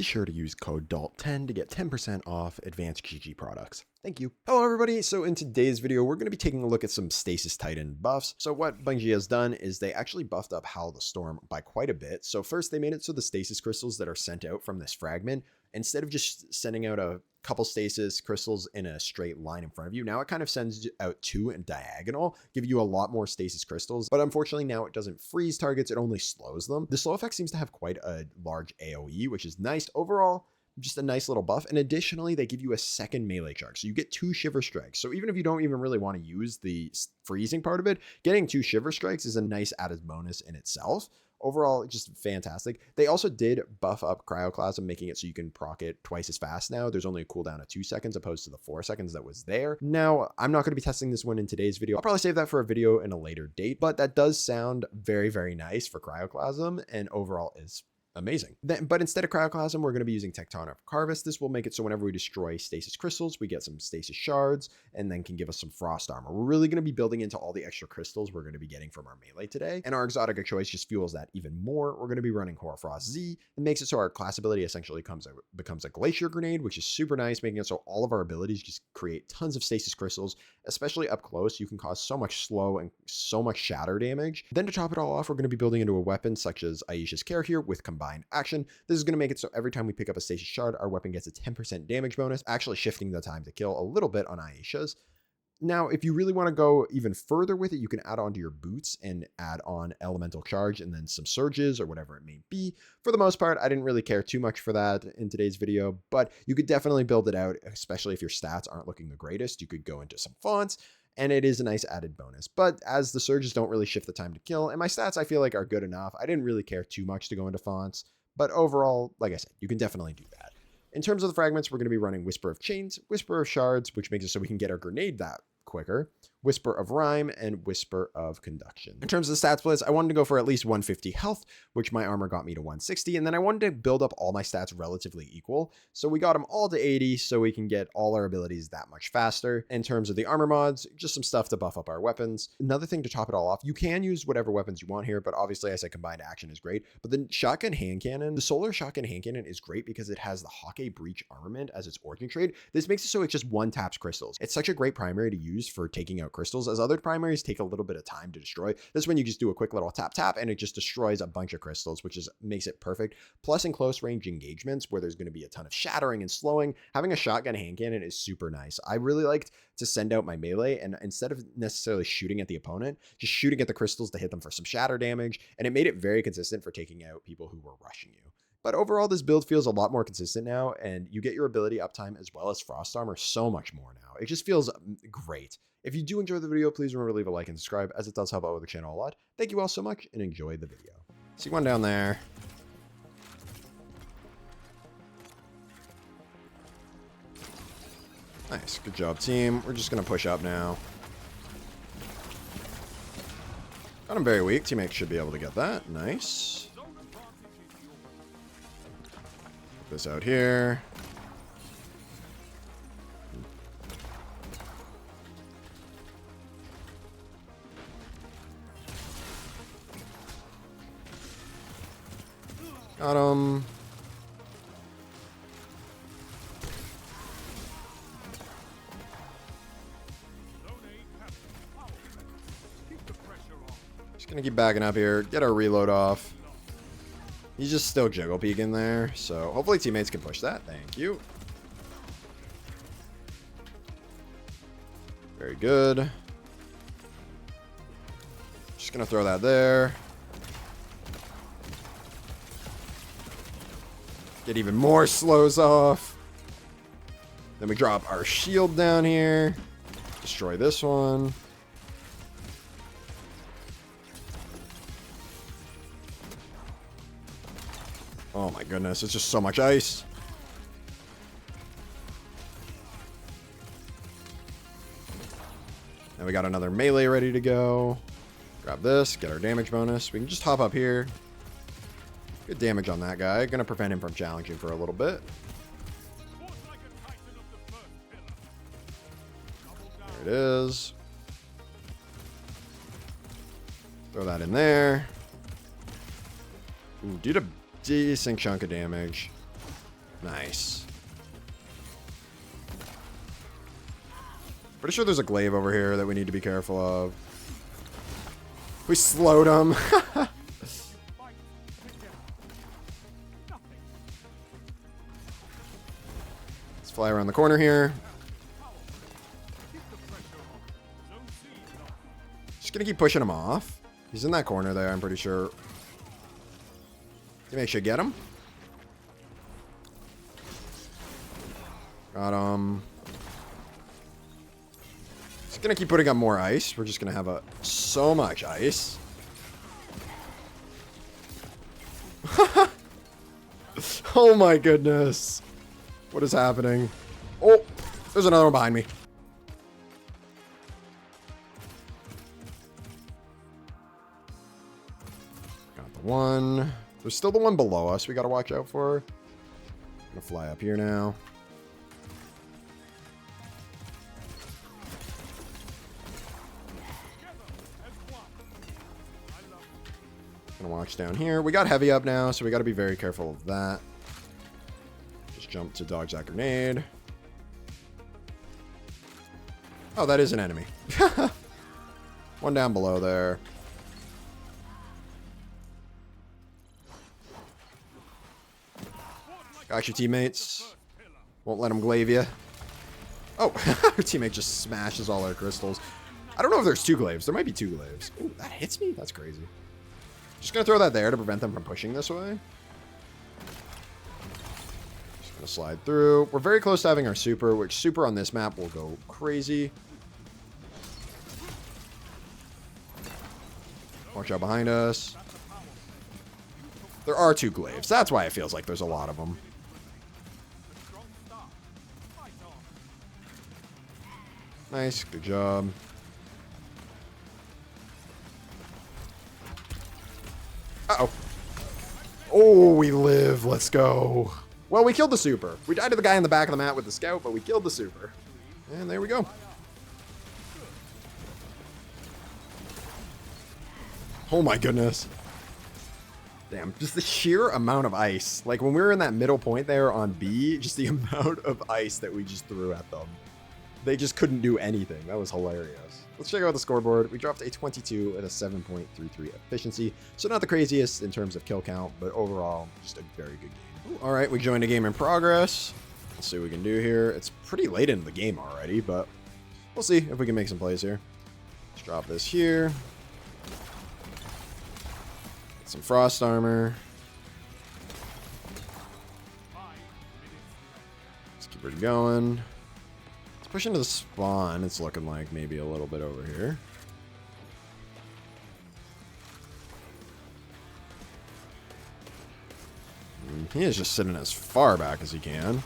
be sure to use code DALT10 to get 10% off advanced GG products. Thank you. Hello everybody, so in today's video we're going to be taking a look at some Stasis Titan buffs. So what Bungie has done is they actually buffed up Howl of the Storm by quite a bit. So first they made it so the stasis crystals that are sent out from this fragment, instead of just sending out a couple stasis crystals in a straight line in front of you, now it kind of sends out two in diagonal, give you a lot more stasis crystals. But unfortunately now it doesn't freeze targets, it only slows them. The slow effect seems to have quite a large AoE, which is nice. Overall, just a nice little buff. And additionally, they give you a second melee charge. So you get 2 shiver strikes. So even if you don't even really want to use the freezing part of it, getting 2 shiver strikes is a nice added bonus in itself. Overall, just fantastic. They also did buff up Cryoclasm, making it so you can proc it twice as fast now. There's only a cooldown of 2 seconds opposed to the 4 seconds that was there. Now, I'm not going to be testing this one in today's video. I'll probably save that for a video in a later date, but that does sound very, very nice for Cryoclasm, and overall is amazing. But instead of Cryoclasm, we're going to be using Tectonic Harvest. This will make it so whenever we destroy stasis crystals, we get some stasis shards and then can give us some frost armor. We're really going to be building into all the extra crystals we're going to be getting from our melee today. And our exotic of choice just fuels that even more. We're going to be running Hoarfrost-Z. It makes it so our class ability essentially becomes a glacier grenade, which is super nice, making it so all of our abilities just create tons of stasis crystals, especially up close. You can cause so much slow and so much shatter damage. Then to top it all off, we're going to be building into a weapon such as Aisha's Care here with combined action. This is going to make it so every time we pick up a stasis shard, our weapon gets a 10% damage bonus, actually shifting the time to kill a little bit on Aisha's. Now, if you really want to go even further with it, you can add on to your boots and add on elemental charge and then some surges or whatever it may be. For the most part, I didn't really care too much for that in today's video, but you could definitely build it out, especially if your stats aren't looking the greatest. You could go into some fonts, and it is a nice added bonus. But as the surges don't really shift the time to kill, and my stats I feel like are good enough, I didn't really care too much to go into fonts. But overall, like I said, you can definitely do that. In terms of the fragments, we're going to be running Whisper of Chains, Whisper of Shards, which makes it so we can get our grenade that quicker, Whisper of Rhyme, and Whisper of Conduction. In terms of the stat splits, I wanted to go for at least 150 health, which my armor got me to 160, and then I wanted to build up all my stats relatively equal, so we got them all to 80, so we can get all our abilities that much faster. In terms of the armor mods, just some stuff to buff up our weapons. Another thing to top it all off, you can use whatever weapons you want here, but obviously I said combined action is great, but the shotgun hand cannon, the solar shotgun hand cannon is great because it has the Hawkeye Breach armament as its origin trait. This makes it so it just one taps crystals. It's such a great primary to use for taking out crystals, as other primaries take a little bit of time to destroy. This one you just do a quick little tap tap and it just destroys a bunch of crystals, which makes it perfect. Plus in close range engagements where there's going to be a ton of shattering and slowing, having a shotgun hand cannon is super nice. I really liked to send out my melee and instead of necessarily shooting at the opponent, just shooting at the crystals to hit them for some shatter damage, and it made it very consistent for taking out people who were rushing you. But overall, this build feels a lot more consistent now, and you get your ability uptime as well as frost armor so much more now. It just feels great. If you do enjoy the video, please remember to leave a like and subscribe, as it does help out with the channel a lot. Thank you all so much, and enjoy the video. See one down there. Nice, good job, team. We're just going to push up now. Got him very weak. Teammates should be able to get that. Nice. Put this out here. Got him. Just gonna keep backing up here, get our reload off. He's just still jiggle peeking there, so hopefully teammates can push that. Thank you. Very good. Just gonna throw that there. Get even more slows off. Then we drop our shield down here. Destroy this one. Oh my goodness, it's just so much ice. And we got another melee ready to go. Grab this, get our damage bonus. We can just hop up here. Good damage on that guy. Gonna prevent him from challenging for a little bit. There it is. Throw that in there. Ooh, did a decent chunk of damage. Nice. Pretty sure there's a glaive over here that we need to be careful of. We slowed him. Let's fly around the corner here. Just gonna keep pushing him off. He's in that corner there, I'm pretty sure. Make sure you get him. Got him. Just gonna keep putting up more ice. We're just gonna have so much ice. Oh my goodness. What is happening? Oh, there's another one behind me. Got the one. There's still the one below us we gotta watch out for. I'm gonna fly up here now. Gonna watch down here. We got heavy up now, so we gotta be very careful of that. Just jump to dodge that grenade. Oh, that is an enemy. One down below there. Got your teammates. Won't let them glaive you. Oh, our teammate just smashes all our crystals. I don't know if there's two glaives. There might be two glaives. Ooh, that hits me? That's crazy. Just gonna throw that there to prevent them from pushing this way. Just gonna slide through. We're very close to having our super, which super on this map will go crazy. Watch out behind us. There are two glaives. That's why it feels like there's a lot of them. Nice, good job. Uh-oh. Oh, we live. Let's go. Well, we killed the super. We died to the guy in the back of the mat with the scout, but we killed the super. And there we go. Oh my goodness. Damn, just the sheer amount of ice. Like when we were in that middle point there on B, just the amount of ice that we just threw at them. They just couldn't do anything. That was hilarious. Let's check out the scoreboard. We dropped a 22 at a 7.33 efficiency. So not the craziest in terms of kill count, but overall, just a very good game. All right, we joined a game in progress. Let's see what we can do here. It's pretty late into the game already, but we'll see if we can make some plays here. Let's drop this here. Get some frost armor. Let's keep it going. Push into the spawn. It's looking like maybe a little bit over here. He is just sitting as far back as he can.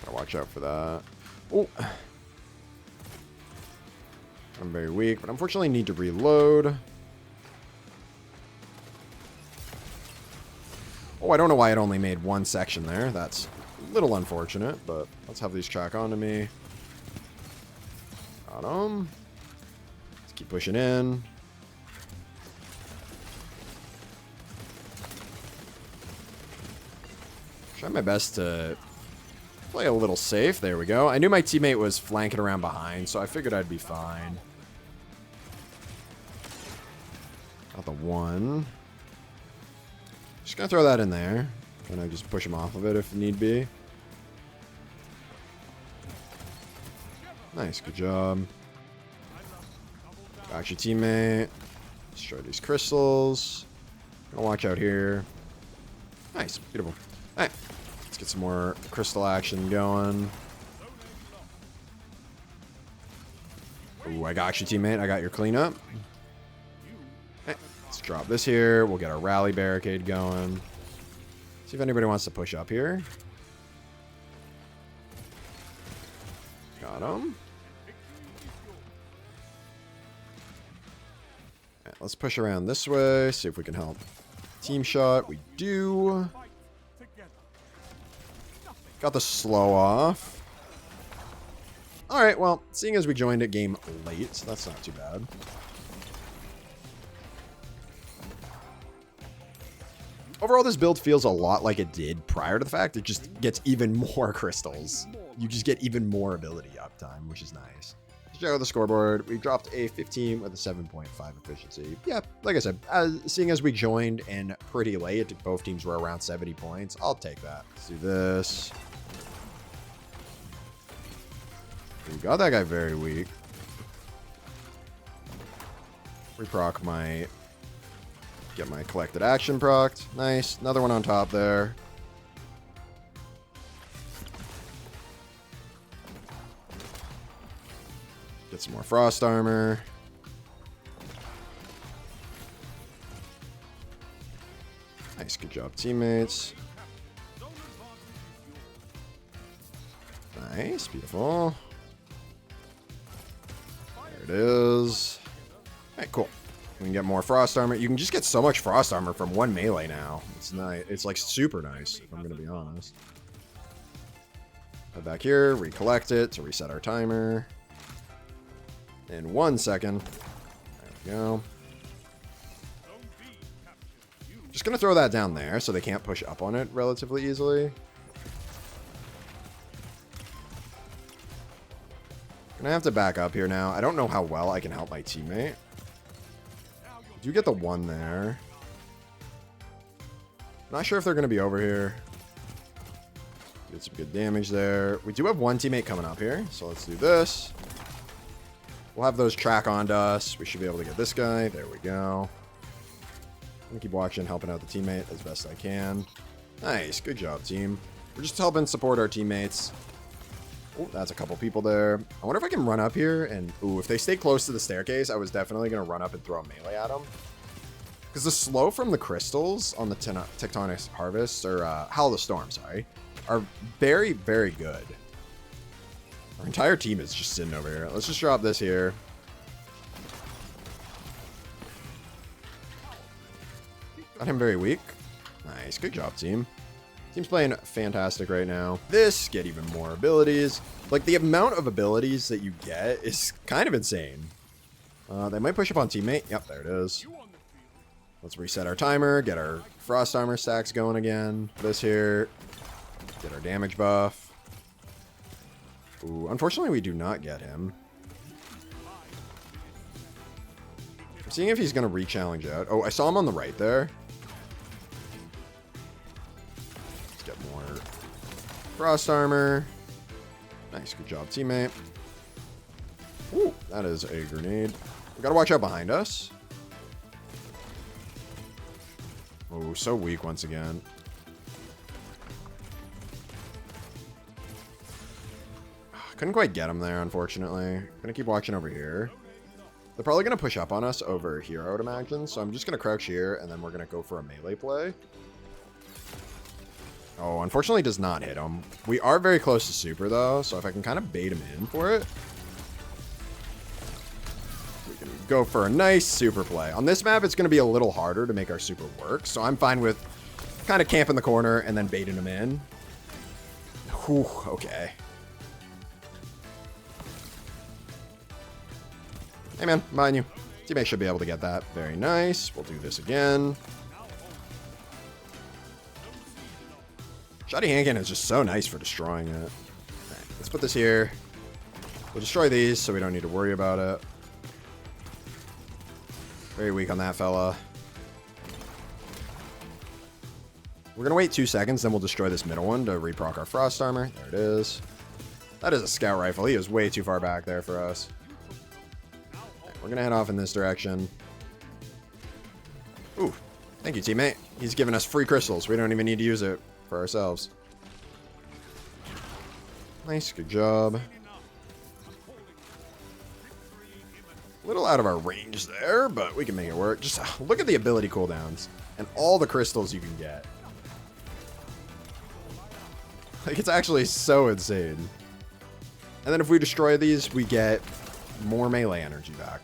Gotta watch out for that. Oh, I'm very weak, but unfortunately need to reload. Oh, I don't know why it only made one section there. That's a little unfortunate, but let's have these track onto me. Got him. Let's keep pushing in. Try my best to play a little safe. There we go. I knew my teammate was flanking around behind, so I figured I'd be fine. Got the one. Just gonna throw that in there. And I just push him off of it if need be. Nice, good job. Got your teammate. Destroy these crystals. Gonna watch out here. Nice, beautiful. Alright, let's get some more crystal action going. Ooh, I got your teammate. I got your cleanup. Let's drop this here. We'll get a rally barricade going. See if anybody wants to push up here. Got him. Right, let's push around this way. See if we can help. Team shot. We do. Got the slow off. Alright, well, seeing as we joined a game late, so that's not too bad. Overall, this build feels a lot like it did prior to the fact. It just gets even more crystals. You just get even more ability uptime, which is nice. Let's check out the scoreboard. We dropped a 15 with a 7.5 efficiency. Yeah, like I said, seeing as we joined in pretty late, both teams were around 70 points. I'll take that. Let's do this. We got that guy very weak. Reproc my... Get my collected action procced. Nice. Another one on top there. Get some more frost armor. Nice. Good job, teammates. Nice. Beautiful. There it is. All right, cool. We can get more frost armor. You can just get so much frost armor from one melee now. It's nice. It's like super nice, if I'm going to be honest. Head back here, recollect it to reset our timer. In 1 second. There we go. Just going to throw that down there so they can't push up on it relatively easily. Gonna have to back up here now. I don't know how well I can help my teammate. Do get the one there. Not sure if they're going to be over here. Get some good damage there. We do have one teammate coming up here, so let's do this. We'll have those track onto us. We should be able to get this guy. There we go. I'm going to keep watching, helping out the teammate as best I can. Nice. Good job, team. We're just helping support our teammates. Oh, that's a couple people there. I wonder if I can run up here and... Ooh, if they stay close to the staircase, I was definitely going to run up and throw a melee at them. Because the slow from the crystals on the Tectonic Harvest, or Howl of the Storm, sorry, are very, very good. Our entire team is just sitting over here. Let's just drop this here. Got him very weak. Nice. Good job, team. Team's playing fantastic right now. This, get even more abilities. Like, the amount of abilities that you get is kind of insane. They might push up on teammate. Yep, there it is. Let's reset our timer, get our frost armor stacks going again. This here, get our damage buff. Ooh, unfortunately, we do not get him. I'm seeing if he's going to re-challenge out. Oh, I saw him on the right there. More frost armor. Nice, good job, teammate. Ooh, that is a grenade. We gotta watch out behind us. Oh, so weak once again. Couldn't quite get him there, unfortunately. Gonna keep watching over here. They're probably gonna push up on us over here, I would imagine. So I'm just gonna crouch here, and then we're gonna go for a melee play. Oh, unfortunately does not hit him. We are very close to super, though, so if I can kind of bait him in for it, we can go for a nice super play. On this map, it's going to be a little harder to make our super work, so I'm fine with kind of camping the corner and then baiting him in. Whew, okay. Hey, man, mind you. Teammate should be able to get that. Very nice. We'll do this again. Shoddy Handgun is just so nice for destroying it. Right, let's put this here. We'll destroy these so we don't need to worry about it. Very weak on that fella. We're going to wait 2 seconds, then we'll destroy this middle one to reproc our frost armor. There it is. That is a scout rifle. He is way too far back there for us. Right, we're going to head off in this direction. Ooh, thank you, teammate. He's giving us free crystals. We don't even need to use it for ourselves. Nice, good job. A little out of our range there, but we can make it work. Just look at the ability cooldowns and all the crystals you can get. Like, it's actually so insane. And then if we destroy these, we get more melee energy back.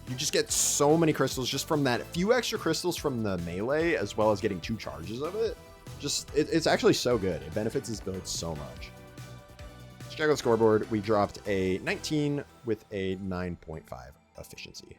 You just get so many crystals just from that. Few extra crystals from the melee, as well as getting 2 charges of it. Just, it's actually so good. It benefits this build so much. Let's check out the scoreboard. We dropped a 19 with a 9.5 efficiency.